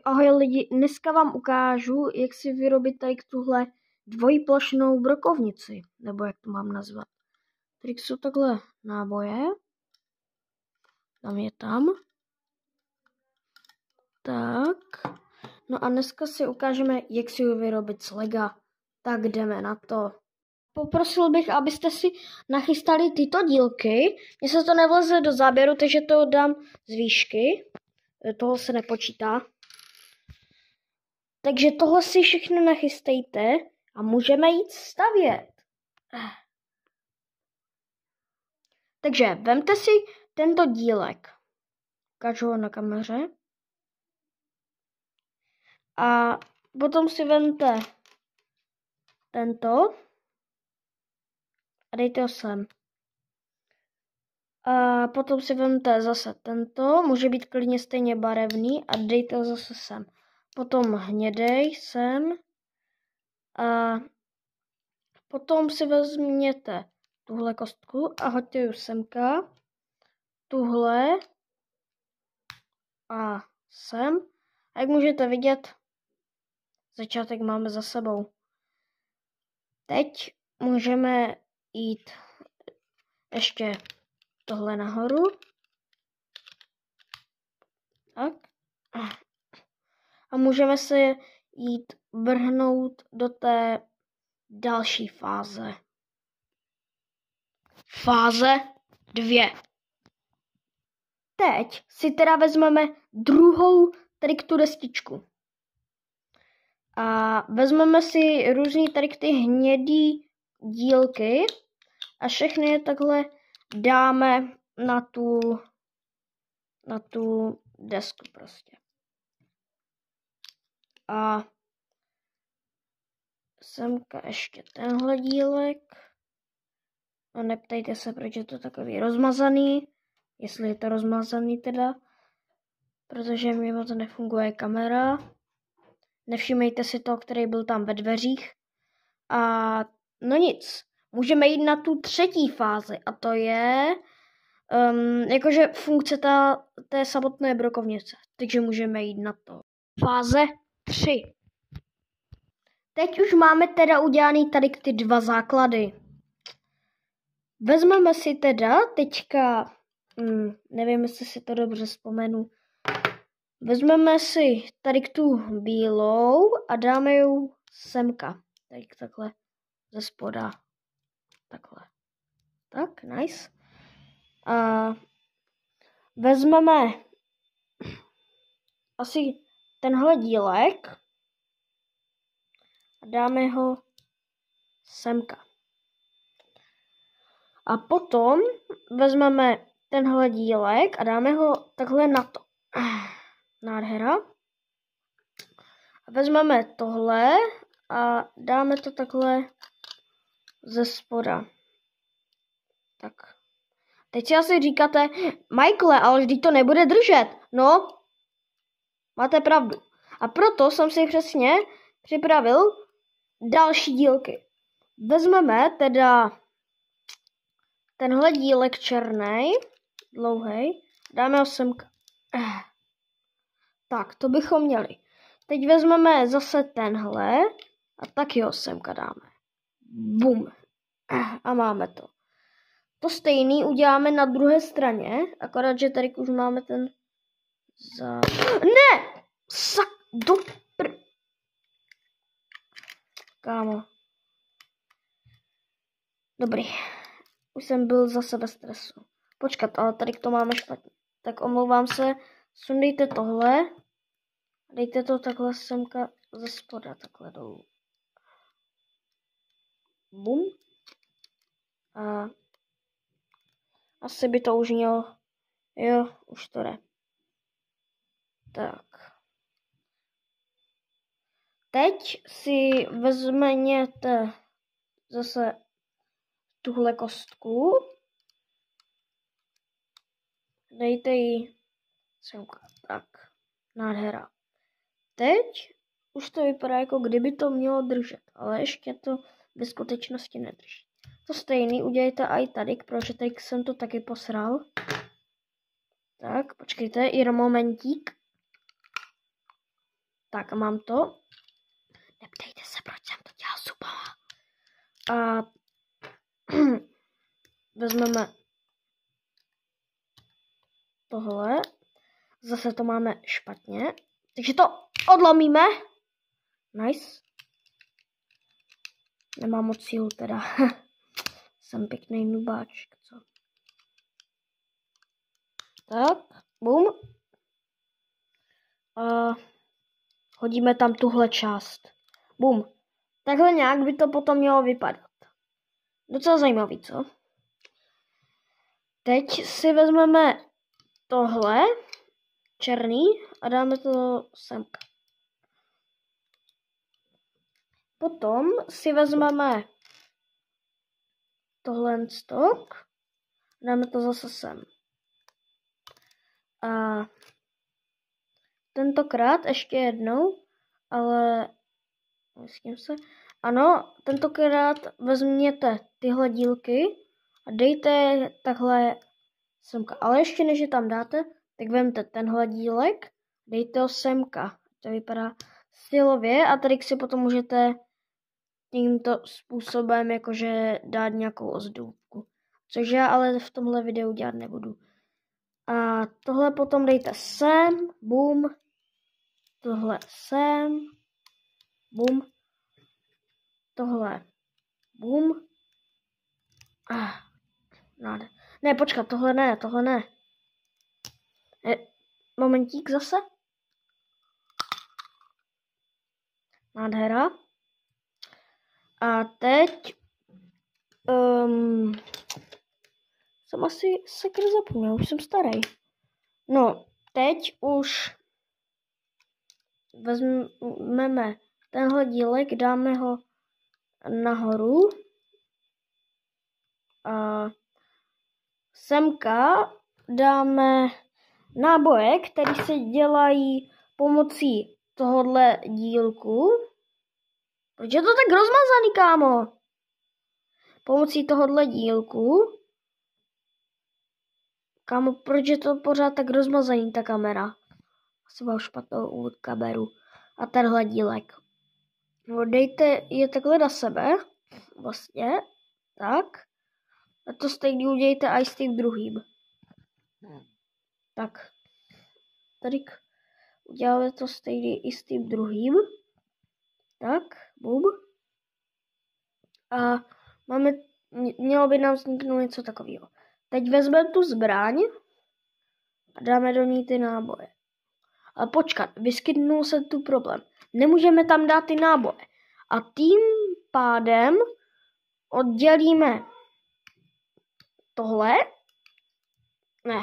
Ahoj lidi, dneska vám ukážu, jak si vyrobit tady tuhle dvojplošnou brokovnici, nebo jak to mám nazvat. Tady jsou takhle náboje, tam je tam. Tak, no a dneska si ukážeme, jak si ji vyrobit z lega. Tak jdeme na to. Poprosil bych, abyste si nachystali tyto dílky. Mně se to nevleze do záběru, takže to dám z výšky. Toho se nepočítá. Takže tohle si všechno nachystejte a můžeme jít stavět. Takže vemte si tento dílek. Ukážu ho na kameře. A potom si vemte tento a dejte ho sem. A potom si vemte zase tento, může být klidně stejně barevný a dejte ho zase sem. Potom hnědej sem a potom si vezměte tuhle kostku a hoďte ji semka, tuhle a sem. A jak můžete vidět, začátek máme za sebou. Teď můžeme jít ještě tohle nahoru. Tak. A můžeme se jít vrhnout do té další fáze. Fáze 2. Teď si teda vezmeme druhou tady tu destičku. A vezmeme si různý tady ty hnědý dílky a všechny je takhle dáme na tu desku prostě. A semka ještě tenhle dílek. No neptejte se, proč je to takový rozmazaný. Jestli je to rozmazaný teda. Protože mi moc nefunguje kamera. Nevšimejte si toho, který byl tam ve dveřích. A no nic. Můžeme jít na tu třetí fázi. A to je jakože funkce té samotné brokovnice. Takže můžeme jít na to. Fáze 3. Teď už máme teda udělaný tady ty dva základy. Vezmeme si teda teďka, nevím, jestli si to dobře vzpomenu, vezmeme si tady tu bílou a dáme ji semka. Tady takhle ze spoda. Takhle. Tak, nice. A vezmeme asi tenhle dílek a dáme ho semka. A potom vezmeme tenhle dílek a dáme ho takhle na to. Nádhera. A vezmeme tohle a dáme to takhle ze spoda. Tak. Teď si asi říkáte, Michaele, ale vždyť to nebude držet. No, máte pravdu. A proto jsem si přesně připravil další dílky. Vezmeme teda tenhle dílek černý, dlouhý, dáme ho semka. Tak, to bychom měli. Teď vezmeme zase tenhle a taky ho semka dáme. Bum. A máme to. To stejný uděláme na druhé straně, akorát, že tady už máme ten Ne! Kámo. Dobrý. Už jsem byl zase ve stresu. Počkat, ale tady to máme špatně. Tak omlouvám se. Sundejte tohle. Dejte to takhle semka ze spoda, takhle dolů. Bum. A asi by to už mělo. Jo, už to jde. Tak. Teď si vezměte zase tuhle kostku. Dejte ji semka. Tak. Nádhera. Teď už to vypadá, jako kdyby to mělo držet, ale ještě to ve skutečnosti nedrží. To stejný udělejte i tady, protože teď jsem to taky posral. Tak, počkejte, jenom momentík. Tak a mám to. Neptejte se, proč jsem to dělal zubama. A vezmeme tohle. Zase to máme špatně. Takže to odlomíme. Nice. Nemám moc sílu teda. Jsem pěkný nubáček, co? Tak, bum. A hodíme tam tuhle část. Bum. Takhle nějak by to potom mělo vypadat. Docela zajímavý, co? Teď si vezmeme tohle černý a dáme to semka. Potom si vezmeme tohle stok, dáme to zase sem. A tentokrát ještě jednou, ale myslím se. Ano, tentokrát vezměte tyhle dílky a dejte je takhle semka. Ale ještě než je tam dáte, tak vemte tenhle dílek, dejte ho semka. To vypadá stylově a tady si potom můžete tímto způsobem jakože dát nějakou ozdůbku. Což já ale v tomhle videu dělat nebudu. A tohle potom dejte sem, bum, tohle sem, bum, tohle, bum. Ne, počkat, tohle ne. Momentík zase. Nádhera. A teď jsem asi sakra zapomněl, už jsem starý. No, teď už vezmeme tenhle dílek, dáme ho nahoru. A semka dáme náboje, které se dělají pomocí tohohle dílku. Proč je to tak rozmazaný, kámo? Pomocí tohohle dílku. Kámo, proč je to pořád tak rozmazaný, ta kamera? Asi mám špatnou kameru. A tenhle dílek. No, dejte je takhle na sebe. Vlastně. Tak. A to stejně udějte i s tím druhým. Tak. Tady uděláme to stejně i s tím druhým. Tak. Bum. A mělo by nám vzniknout něco takového. Teď vezmeme tu zbraň a dáme do ní ty náboje. Ale počkat, vyskytnul se tu problém. Nemůžeme tam dát ty náboje. A tím pádem oddělíme tohle. Ne,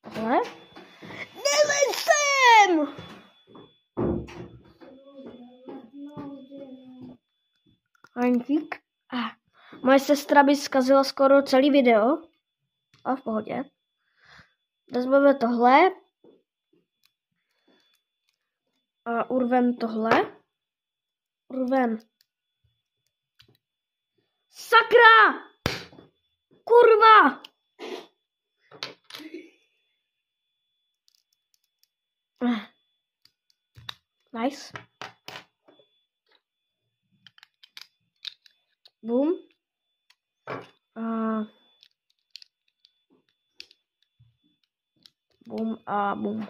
tohle. Nelez sem! Hantík. Moje sestra by zkazila skoro celý video. A v pohodě. Vezmeme tohle. A urvem tohle. Urvem. Sakra! Kurva! Nice. Boom. Boom a boom.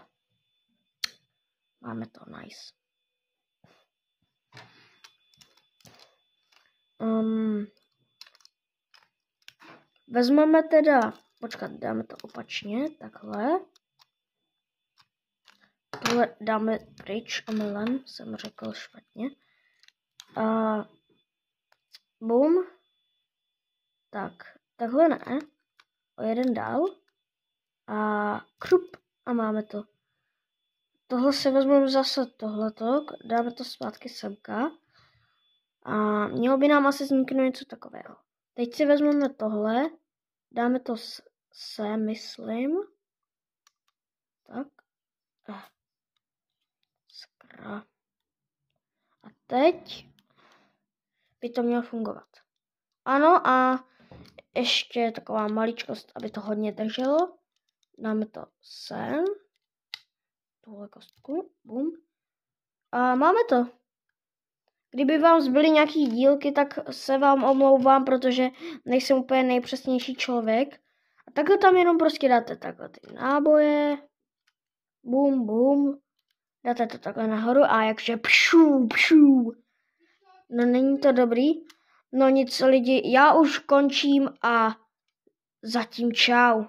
Máme to, nice. Vezmeme teda, počkat, dáme to opačně, takhle. Tohle dáme pryč, omylem, jsem řekl špatně. Boom. Tak, takhle ne. O jeden dál. A krup. A máme to. Tohle si vezmeme zase tohleto, dáme to zpátky semka. A mělo by nám asi vzniknout něco takového. Teď si vezmeme tohle, dáme to sem, myslím. Tak. Skra. A teď by to mělo fungovat. Ano a ještě taková maličkost, aby to hodně drželo. Dáme to sem. Tuhle kostku. Bum. A máme to. Kdyby vám zbyly nějaký dílky, tak se vám omlouvám, protože nejsem úplně nejpřesnější člověk. A takhle tam jenom prostě dáte takhle ty náboje. Bum, bum. Dáte to takhle nahoru a jakže pšu, pšu. No není to dobrý. No nic lidi, já už končím a zatím čau.